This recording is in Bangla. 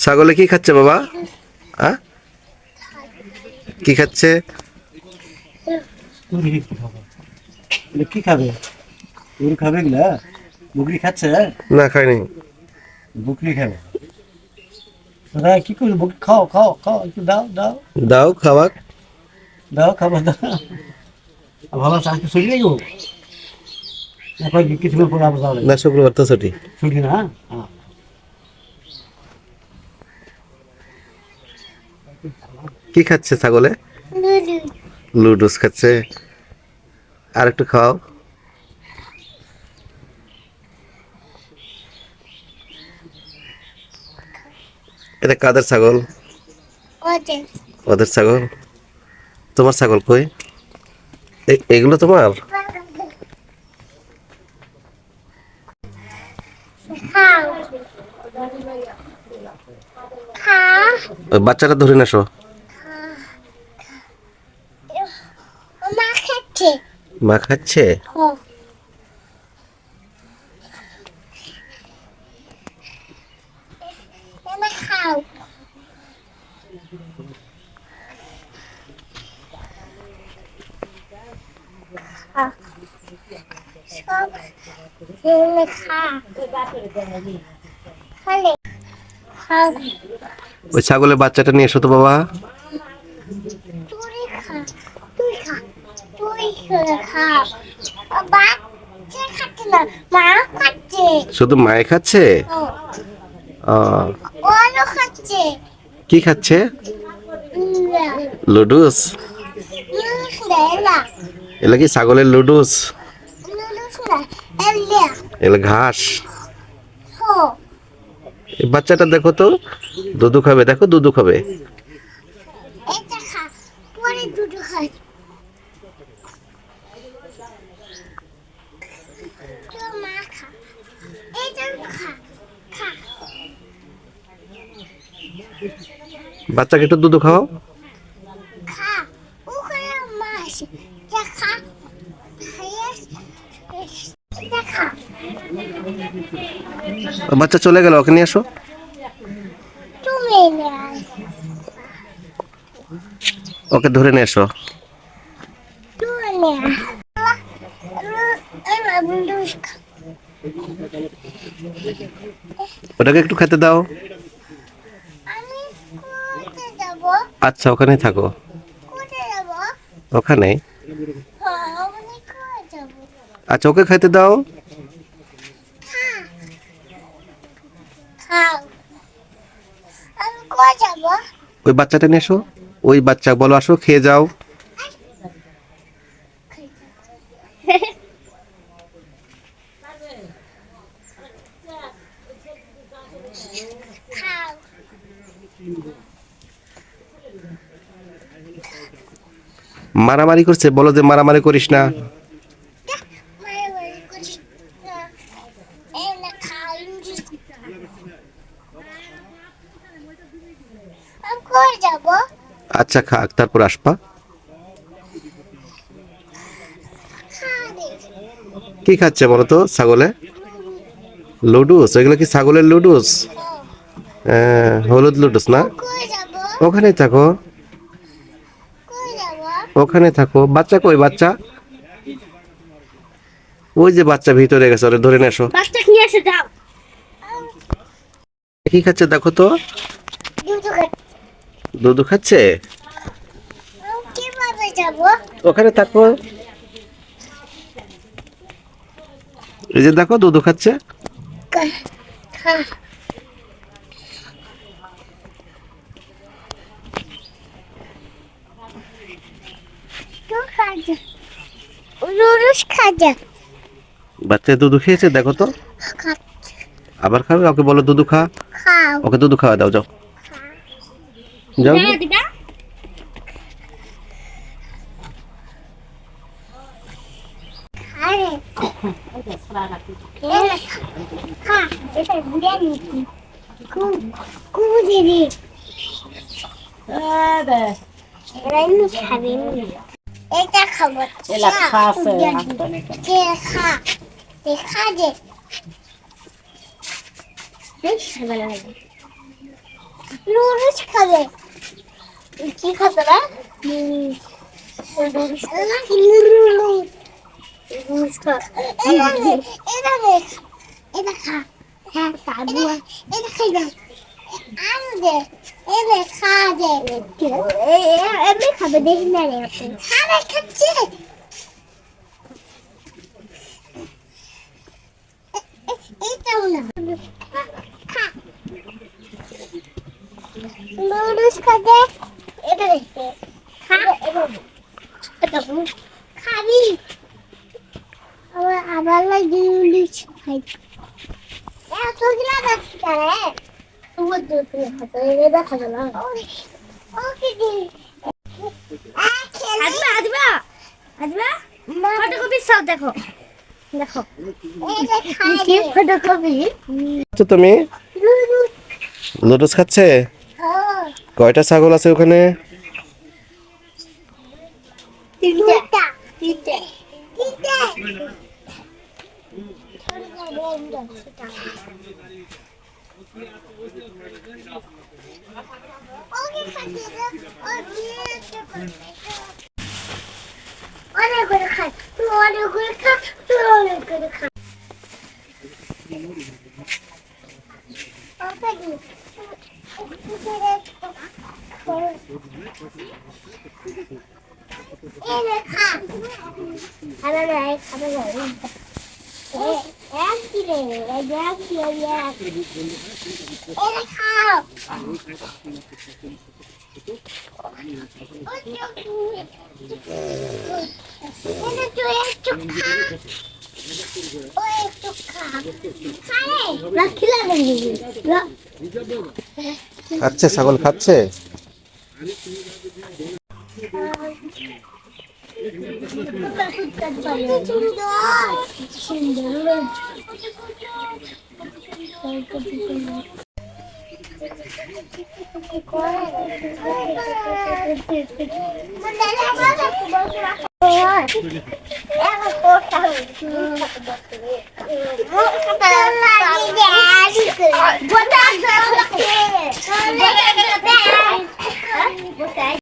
ছাগলে কি খাচ্ছে বাবা? হ্যাঁ, কি খাচ্ছে? কি খাবে? উল খাবে এগুলা? বকরি খাচ্ছে? না, খায়নি। বকরি খাবে। দাদা কি করবে? বকরি খাও খাও খাও, একটু দাও দাও দাও খাওয়া। দাও, খাবার দাও। ভালো আছে, আজকে ছুটি নেই গো? এখন কিছুক্ষণ পরে আবার যাওয়া না, লাগবে। শুক্রবার তো ছুটি। ছুটি না? হ্যাঁ। কি খাচ্ছে ছাগলে? লুডুস খাচ্ছে। আর একটু খাও। এটা কাদের ছাগল? ওদের ছাগল। তোমার ছাগল কই? এগুলো তোমার? ওই বাচ্চাটা ধরে না আসো। মা খাচ্ছে। ওই ছাগলের বাচ্চাটা নিয়ে এসো তো বাবা। শুধু মায়ে খাচ্ছে? কি খাচ্ছে? লুডুস। এগুলা কি ছাগলের লুডুস? এগুলা ঘাস। এই বাচ্চাটা দেখো তো, দুধু খাবে, দেখো দুধু খাবে। বাচ্চাকে একটু দুধু খাও। বাচ্চা চলে গেল, ওকে নিয়ে আসো। ওকে ধরে নিয়ে এসো। ওটাকে একটু খেতে দাও। আচ্ছা, ওখানে থাকো। ওখানে। আচ্ছা, ওকে খেতে দাও। ওই বাচ্চাটা নিয়ে এসো। ওই বাচ্চা বলো আসো, খেয়ে যাও। মারামারি করছে, বলো যে মারামারি করিস না। আচ্ছা, খাক, তারপর আসবা। কি খাচ্ছে বলো তো ছাগলে? লুডুস। এগুলো কি ছাগলের লুডুস? হ্যাঁ, হলুদ লুডুস না? ওখানে থাকো। ওখানে থাকো। বাচ্চা কই বাচ্চা? ওই যে বাচ্চা ভিতরে গেছে, ওরে ধরে নিয়ে এসো। কি খাচ্ছে দেখো তো? দুধু খাচ্ছে। ওখানে থাকো। এই যে দেখো দুধু খাচ্ছে। বাচ্চা দুধু খেয়েছে দেখো তো। আবার খাবে? ওকে বলো দুধু খা। ওকে দুধু খাওয়া দাও, যাও যাও। এটা খাবো। বেশ ভালো লাগে। নুডলস খাবে কি খাবে না নুডলস নুডলস খা এটা দেখ এটা খা হ্যাঁ তাবু এটা খাই না আলু দে এটা খা দে এমনি খাবে দেখি না রে খাবে খাচ্ছে এটাও না খা নুডলস খাবে এটা দেখতে খা এটা খাবি আবার লাগে নুডলস খাই এত গিলা দেখতে রে তুই দেখতে খাতে এটা খাবে না ওকে দি আজবা ফটোকপি সব দেখো দেখো কি ফটোকপি তো তুমি লুডুস খাচ্ছে কয়টা ছাগল আছে ওখানে তিনটা তিনটা তিনটা অনেক করে খাই তুই অনেক করে খা তুই অনেক করে খা খাচ্ছে ছাগল খাচ্ছে সুন্দর